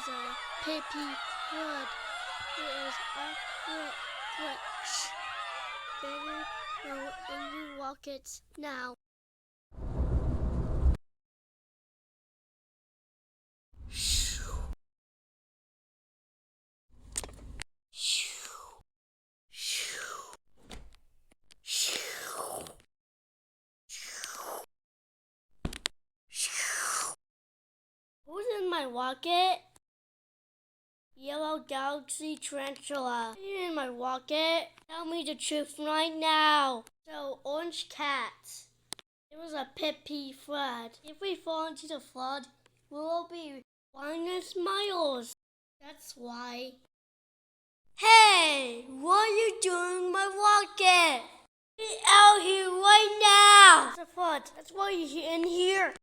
is a pippy flood. It is a glitch. Better go in your rockets now. Who's in my rocket? Yellow galaxy tarantula. You're in my rocket. Tell me the truth right now. So, orange cat. It was a pippy flood. If we fall into the flood, we'll be minus miles. That's why. Hey, what are you doing in my rocket? Get out here right now! It's a flood. That's why you're in here.